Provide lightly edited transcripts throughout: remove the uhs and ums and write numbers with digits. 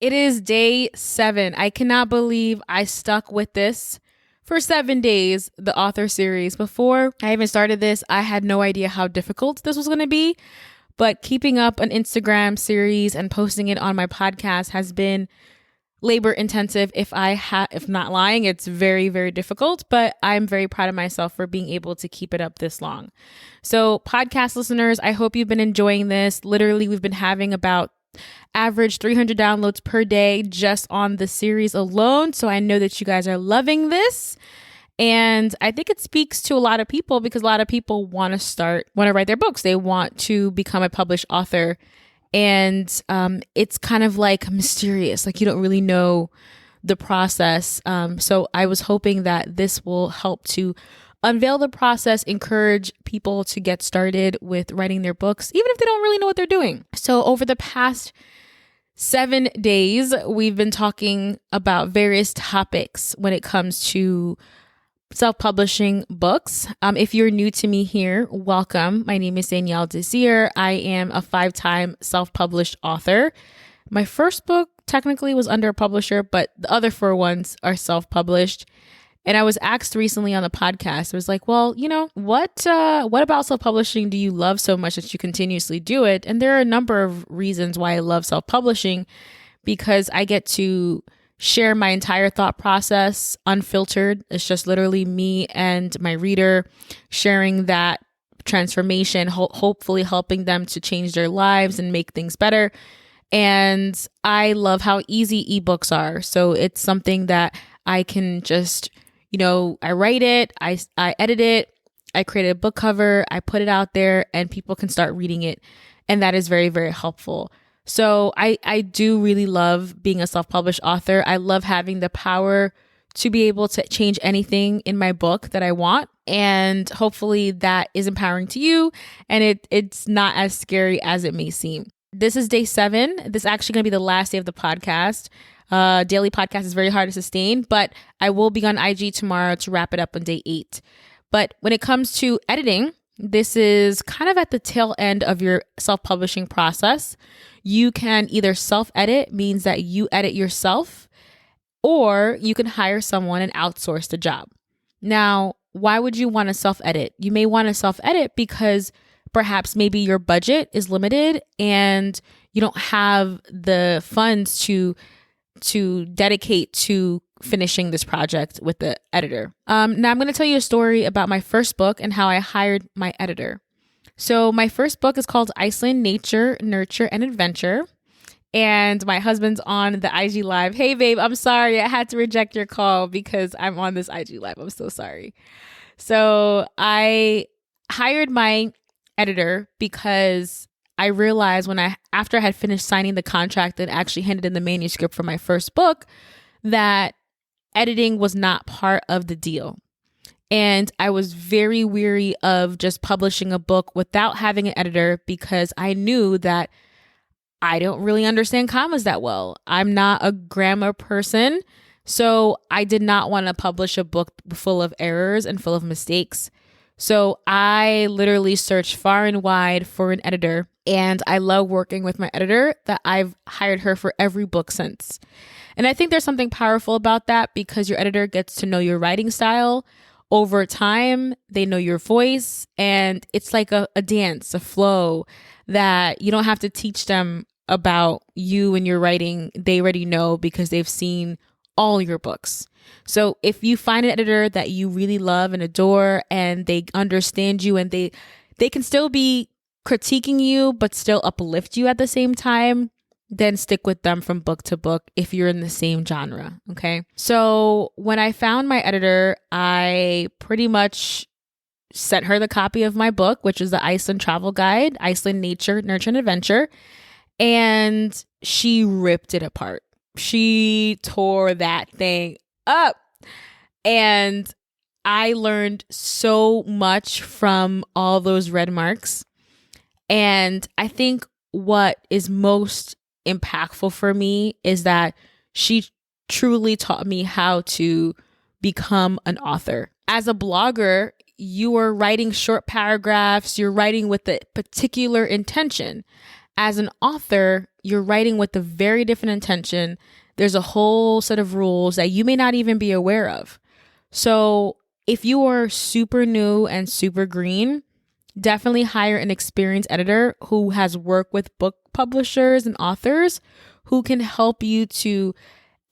It is day 7. I cannot believe I stuck with this for 7 days, the author series. Before I even started this, I had no idea how difficult this was going to be. But keeping up an Instagram series and posting it on my podcast has been labor intensive. If not lying, it's very, very difficult, but I'm very proud of myself for being able to keep it up this long. So podcast listeners, I hope you've been enjoying this. Literally, we've been having about average 300 downloads per day just on the series alone. So I know that you guys are loving this. And I think it speaks to a lot of people because a lot of people want to write their books. They want to become a published author. And it's kind of like mysterious, like you don't really know the process. So I was hoping that this will help to unveil the process, encourage people to get started with writing their books, even if they don't really know what they're doing. So over the past 7 days, we've been talking about various topics when it comes to self-publishing books. If you're new to me here, welcome. My name is Danielle Desir. I am a 5-time self-published author. My first book technically was under a publisher, but the other 4 ones are self-published. And I was asked recently on the podcast, I was like, well, what about self-publishing do you love so much that you continuously do it? And there are a number of reasons why I love self-publishing, because I get to share my entire thought process unfiltered. It's just literally me and my reader sharing that transformation, hopefully helping them to change their lives and make things better. And I love how easy ebooks are. So it's something that I can just, I write it, I edit it, I create a book cover, I put it out there, and people can start reading it. And that is very, very helpful. So I do really love being a self-published author. I love having the power to be able to change anything in my book that I want. And hopefully that is empowering to you. And it's not as scary as it may seem. This is day 7. This is actually going to be the last day of the podcast. Daily podcast is very hard to sustain, but I will be on IG tomorrow to wrap it up on day 8. But when it comes to editing, this is kind of at the tail end of your self-publishing process. You can either self-edit, means that you edit yourself, or you can hire someone and outsource the job. Now, why would you want to self-edit? You may want to self-edit because perhaps maybe your budget is limited and you don't have the funds to dedicate to finishing this project with the editor. Now I'm going to tell you a story about my first book and how I hired my editor. So my first book is called Iceland, Nature, Nurture, and Adventure. And my husband's on the IG Live. Hey, babe, I'm sorry. I had to reject your call because I'm on this IG Live. I'm so sorry. So I hired my editor because I realized after I had finished signing the contract and actually handed in the manuscript for my first book, that editing was not part of the deal. And I was very weary of just publishing a book without having an editor because I knew that I don't really understand commas that well. I'm not a grammar person. So I did not want to publish a book full of errors and full of mistakes. So I literally searched far and wide for an editor, and I love working with my editor that I've hired her for every book since. And I think there's something powerful about that because your editor gets to know your writing style. Over time, they know your voice, and it's like a dance, a flow that you don't have to teach them about you and your writing. They already know because they've seen all your books. So if you find an editor that you really love and adore and they understand you and they can still be critiquing you but still uplift you at the same time, then stick with them from book to book if you're in the same genre, okay? So when I found my editor, I pretty much sent her the copy of my book, which is the Iceland travel guide, Iceland Nature, Nurture, and Adventure, and she ripped it apart. She tore that thing up. And I learned so much from all those red marks. And I think what is most impactful for me is that she truly taught me how to become an author. As a blogger, you are writing short paragraphs, you're writing with a particular intention. As an author, you're writing with a very different intention. There's a whole set of rules that you may not even be aware of. So if you are super new and super green, definitely hire an experienced editor who has worked with book publishers and authors who can help you to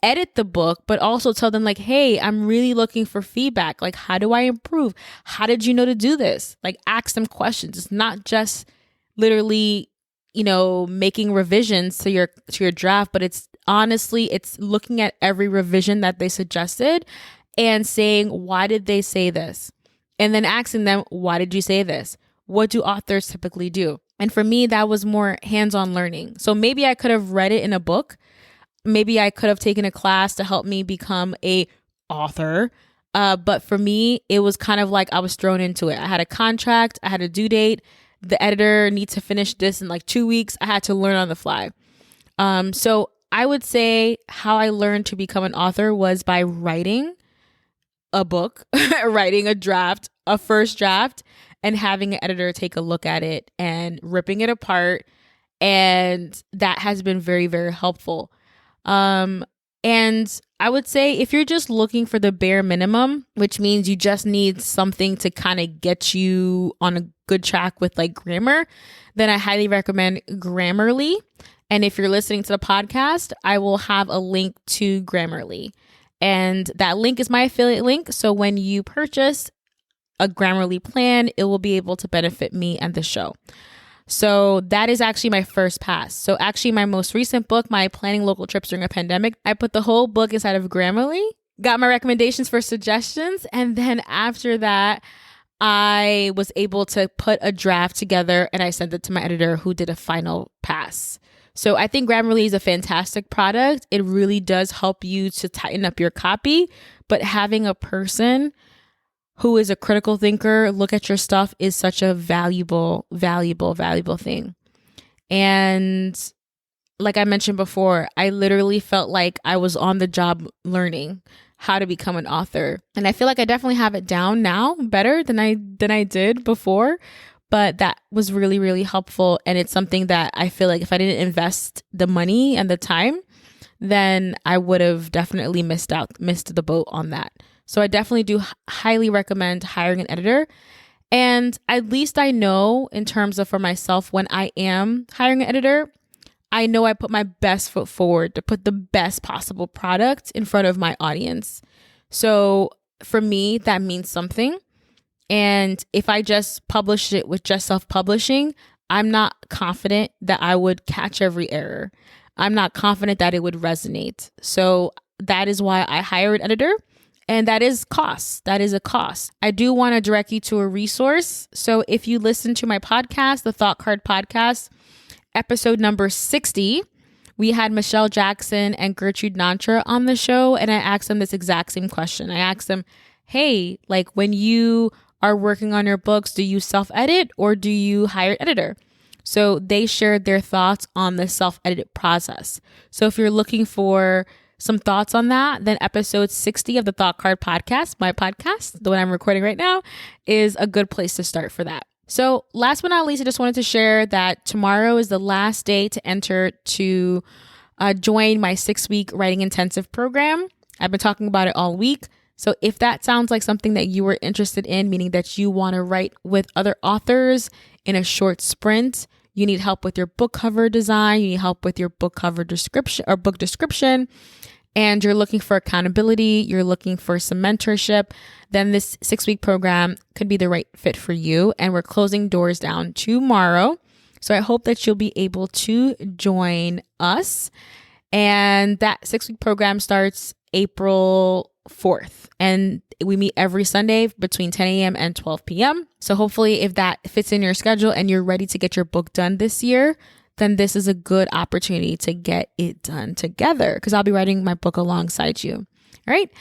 edit the book, but also tell them like, hey, I'm really looking for feedback. Like, how do I improve? How did you know to do this? Like, ask them questions. It's not just literally, making revisions to your draft, but it's honestly, it's looking at every revision that they suggested and saying, why did they say this? And then asking them, why did you say this? What do authors typically do? And for me, that was more hands-on learning. So maybe I could have read it in a book. Maybe I could have taken a class to help me become a author. But for me, it was kind of like I was thrown into it. I had a contract. I had a due date. The editor needs to finish this in like 2 weeks. I had to learn on the fly. So I would say how I learned to become an author was by writing a book, writing a draft, a first draft, and having an editor take a look at it and ripping it apart. And that has been very, very helpful. And I would say if you're just looking for the bare minimum, which means you just need something to kind of get you on a good track with like grammar, then I highly recommend Grammarly. And if you're listening to the podcast, I will have a link to Grammarly. And that link is my affiliate link. So when you purchase a Grammarly plan, it will be able to benefit me and the show. So that is actually my first pass. So actually my most recent book, my Planning Local Trips During a Pandemic, I put the whole book inside of Grammarly, got my recommendations for suggestions. And then after that, I was able to put a draft together and I sent it to my editor who did a final pass. So I think Grammarly is a fantastic product. It really does help you to tighten up your copy, but having a person who is a critical thinker look at your stuff is such a valuable thing. And like I mentioned before, I literally felt like I was on the job learning how to become an author. And I feel like I definitely have it down now better than I did before. But that was really, really helpful. And it's something that I feel like if I didn't invest the money and the time, then I would have definitely missed the boat on that. So I definitely do highly recommend hiring an editor. And at least I know in terms of for myself, when I am hiring an editor, I know I put my best foot forward to put the best possible product in front of my audience. So for me, that means something. And if I just published it with just self-publishing, I'm not confident that I would catch every error. I'm not confident that it would resonate. So that is why I hire an editor. And that is cost. That is a cost. I do want to direct you to a resource. So if you listen to my podcast, the Thought Card Podcast, episode number 60, we had Michelle Jackson and Gertrude Nantra on the show. And I asked them this exact same question. I asked them, hey, like when you are working on your books, do you self-edit or do you hire an editor? So they shared their thoughts on the self-edit process. So if you're looking for some thoughts on that, then episode 60 of the Thought Card Podcast, my podcast, the one I'm recording right now, is a good place to start for that. So last but not least, I just wanted to share that tomorrow is the last day to enter to join my 6-week writing intensive program. I've been talking about it all week. So if that sounds like something that you were interested in, meaning that you want to write with other authors in a short sprint, you need help with your book cover design, you need help with your book cover description or book description, and you're looking for accountability, you're looking for some mentorship, then this 6-week program could be the right fit for you. And we're closing doors down tomorrow. So I hope that you'll be able to join us. And that 6-week program starts April 4th. And we meet every Sunday between 10 a.m. and 12 p.m. So hopefully if that fits in your schedule and you're ready to get your book done this year, then this is a good opportunity to get it done together because I'll be writing my book alongside you. All right.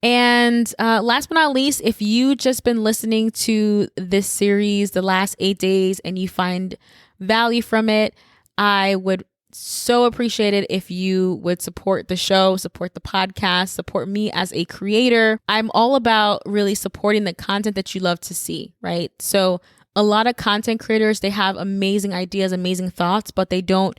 And last but not least, if you just been listening to this series the last 8 days and you find value from it, I would so appreciate it if you would support the show, support the podcast, support me as a creator. I'm all about really supporting the content that you love to see, right? So a lot of content creators, they have amazing ideas, amazing thoughts, but they don't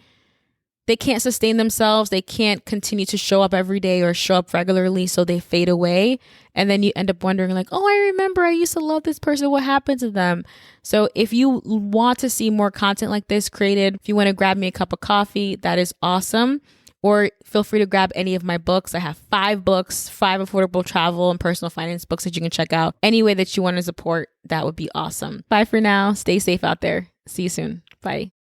they can't sustain themselves. They can't continue to show up every day or show up regularly. So they fade away. And then you end up wondering like, oh, I remember I used to love this person. What happened to them? So if you want to see more content like this created, if you want to grab me a cup of coffee, that is awesome. Or feel free to grab any of my books. I have 5 books, 5 affordable travel and personal finance books that you can check out. Any way that you want to support, that would be awesome. Bye for now. Stay safe out there. See you soon. Bye.